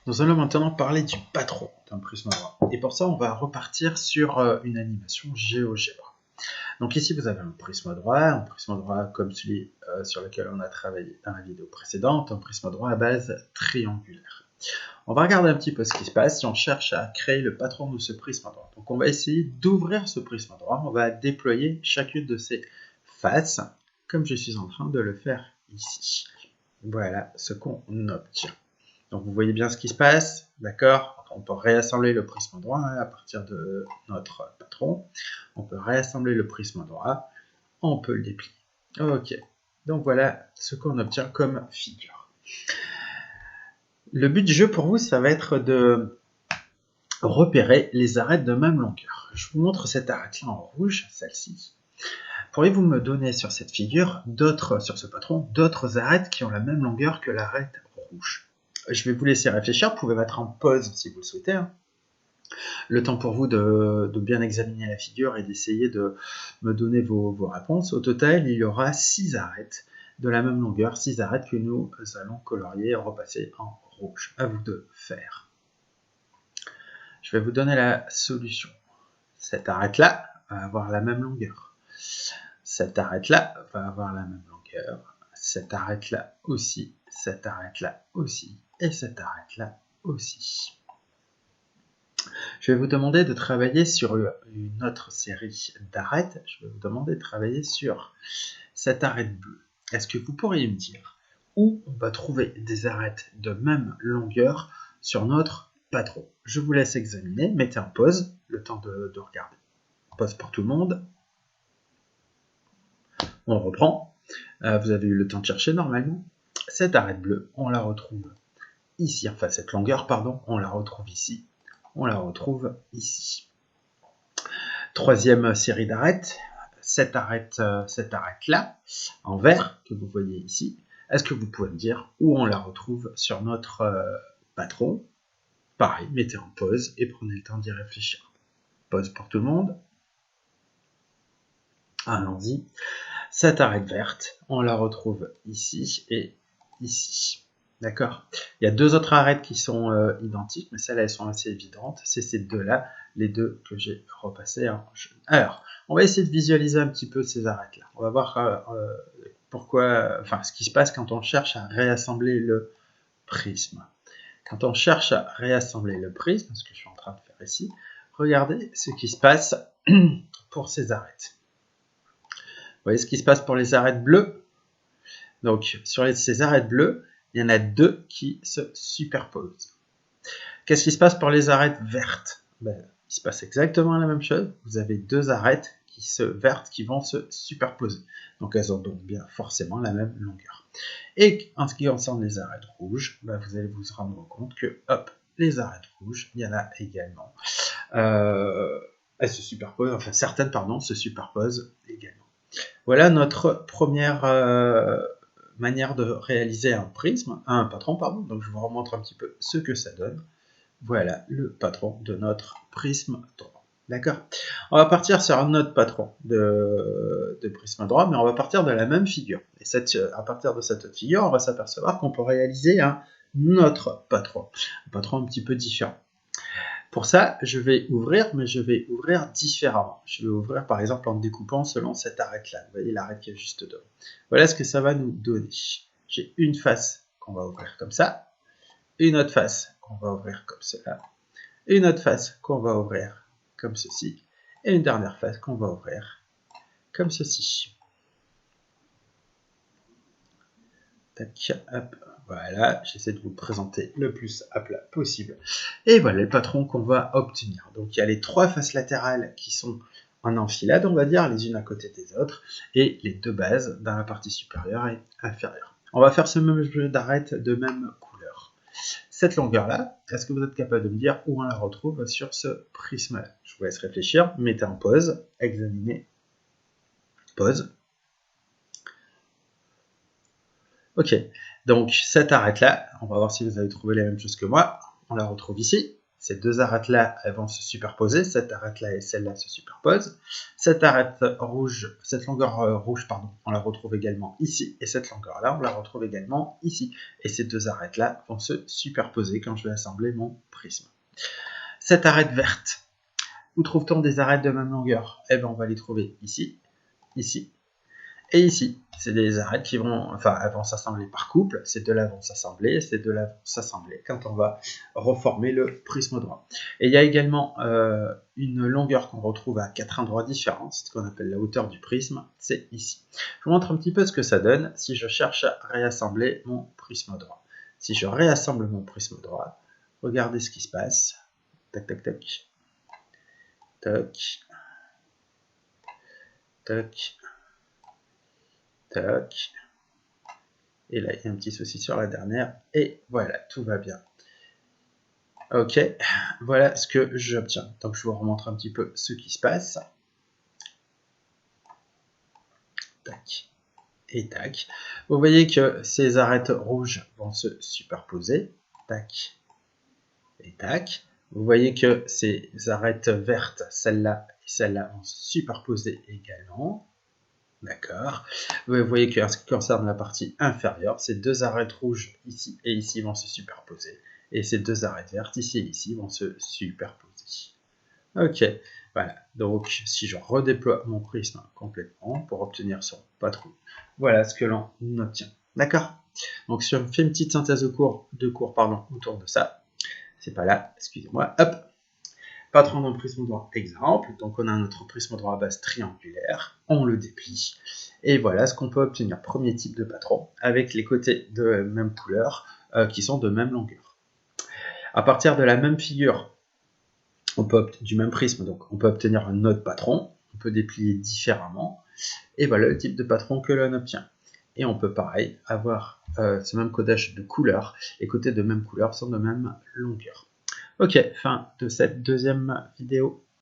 Nous allons maintenant parler du patron d'un prisme droit. Et pour ça, on va repartir sur une animation GeoGebra. Donc ici, vous avez un prisme droit comme celui sur lequel on a travaillé dans la vidéo précédente, un prisme droit à base triangulaire. On va regarder un petit peu ce qui se passe si on cherche à créer le patron de ce prisme droit. Donc on va essayer d'ouvrir ce prisme droit, on va déployer chacune de ses faces, comme je suis en train de le faire ici. Voilà ce qu'on obtient. Donc vous voyez bien ce qui se passe, d'accord? On peut réassembler le prisme droit à partir de notre patron. On peut réassembler le prisme droit, on peut le déplier. Ok, donc voilà ce qu'on obtient comme figure. Le but du jeu pour vous, ça va être de repérer les arêtes de même longueur. Je vous montre cette arête-là en rouge, celle-ci. Pourriez-vous me donner sur cette figure, sur ce patron, d'autres arêtes qui ont la même longueur que l'arête rouge? Je vais vous laisser réfléchir, vous pouvez mettre en pause si vous le souhaitez. Hein. Le temps pour vous de bien examiner la figure et d'essayer de me donner vos réponses. Au total, il y aura 6 arêtes de la même longueur, 6 arêtes que nous allons colorier et repasser en rouge. À vous de faire. Je vais vous donner la solution. Cette arête-là va avoir la même longueur. Cette arête-là va avoir la même longueur. Cette arête-là aussi. Cette arête-là aussi. Et cette arête-là aussi. Je vais vous demander de travailler sur une autre série d'arêtes. Je vais vous demander de travailler sur cette arête bleue. Est-ce que vous pourriez me dire où on va trouver des arêtes de même longueur sur notre patron? Je vous laisse examiner. Mettez en pause, le temps de regarder. Pause pour tout le monde. On reprend. Vous avez eu le temps de chercher normalement. Cette arête bleue, on la retrouve ici, enfin cette longueur, pardon, on la retrouve ici, on la retrouve ici. Troisième série d'arêtes, cette arête-là, en vert, que vous voyez ici, est-ce que vous pouvez me dire où on la retrouve sur notre patron? Pareil, mettez en pause et prenez le temps d'y réfléchir. Pause pour tout le monde. Allons-y. Cette arête verte, on la retrouve ici et ici. D'accord? Il y a deux autres arêtes qui sont identiques, mais celles-là, elles sont assez évidentes. C'est ces deux-là, les deux que j'ai repassées en jaune. Alors, on va essayer de visualiser un petit peu ces arêtes-là. On va voir ce qui se passe quand on cherche à réassembler le prisme. Quand on cherche à réassembler le prisme, ce que je suis en train de faire ici, regardez ce qui se passe pour ces arêtes. Vous voyez ce qui se passe pour les arêtes bleues? Donc, sur ces arêtes bleues, il y en a deux qui se superposent. Qu'est-ce qui se passe pour les arêtes vertes? Il se passe exactement la même chose. Vous avez deux arêtes vertes qui vont se superposer. Donc, elles ont donc bien forcément la même longueur. Et en ce qui concerne les arêtes rouges, vous allez vous rendre compte que, hop, les arêtes rouges, il y en a également. Elles se superposent, enfin certaines, se superposent également. Voilà notre première manière de réaliser un patron. Donc je vous remontre un petit peu ce que ça donne. Voilà le patron de notre prisme droit. D'accord? On va partir sur un autre patron de prisme droit, mais on va partir de la même figure. Et à partir de cette autre figure, on va s'apercevoir qu'on peut réaliser un autre patron. Un patron un petit peu différent. Pour ça, je vais ouvrir, mais je vais ouvrir différemment. Je vais ouvrir par exemple en découpant selon cette arête-là. Vous voyez l'arête qui est juste devant. Voilà ce que ça va nous donner. J'ai une face qu'on va ouvrir comme ça, une autre face qu'on va ouvrir comme cela, une autre face qu'on va ouvrir comme ceci, et une dernière face qu'on va ouvrir comme ceci. Tac, hop. Voilà, j'essaie de vous présenter le plus à plat possible. Et voilà le patron qu'on va obtenir. Donc il y a les trois faces latérales qui sont en enfilade, on va dire, les unes à côté des autres, et les deux bases dans la partie supérieure et inférieure. On va faire ce même jeu d'arêtes de même couleur. Cette longueur-là, est-ce que vous êtes capable de me dire où on la retrouve sur ce prisme-là? Je vous laisse réfléchir, mettez en pause, examinez, pause. Ok, donc cette arête-là, on va voir si vous avez trouvé la même chose que moi. On la retrouve ici. ces deux arêtes-là, elles vont se superposer. Cette arête-là et celle-là se superposent. Cette arête rouge, cette longueur rouge, pardon, on la retrouve également ici. Et cette longueur-là, on la retrouve également ici. Et ces deux arêtes-là vont se superposer quand je vais assembler mon prisme. Cette arête verte, où trouve-t-on des arêtes de même longueur? Eh bien, on va les trouver ici, ici et ici. C'est des arêtes qui vont, enfin, elles vont s'assembler par couple. Ces deux-là vont s'assembler, ces deux-là vont s'assembler quand on va reformer le prisme droit. Et il y a également une longueur qu'on retrouve à 4 endroits différents, c'est ce qu'on appelle la hauteur du prisme, c'est ici. Je vous montre un petit peu ce que ça donne si je cherche à réassembler mon prisme droit. Si je réassemble mon prisme droit, regardez ce qui se passe. Tac, tac, tac. Tac. Tac. Tac. Et là, il y a un petit souci sur la dernière. Et voilà, tout va bien. Ok, voilà ce que j'obtiens. Donc, je vous remontre un petit peu ce qui se passe. Tac. Et tac. Vous voyez que ces arêtes rouges vont se superposer. Tac. Et tac. Vous voyez que ces arêtes vertes, celle-là et celle-là, vont se superposer également. D'accord. Vous voyez qu'en ce qui concerne la partie inférieure, ces deux arêtes rouges ici et ici vont se superposer. Et ces deux arêtes vertes ici et ici vont se superposer. Ok, voilà. Donc, si je redéploie mon prisme complètement pour obtenir son patrouille, voilà ce que l'on obtient. D'accord. Donc, si on fait une petite synthèse de cours autour de ça, c'est pas là, excusez-moi, hop. Patron d'un prisme droit, exemple. Donc, on a notre prisme droit à base triangulaire. On le déplie. Et voilà ce qu'on peut obtenir. Premier type de patron, avec les côtés de même couleur, qui sont de même longueur. À partir de la même figure, du même prisme, donc on peut obtenir un autre patron. On peut déplier différemment. Et voilà le type de patron que l'on obtient. Et on peut, pareil, avoir ce même codage de couleurs. Les côtés de même couleur sont de même longueur. Ok, fin de cette deuxième vidéo.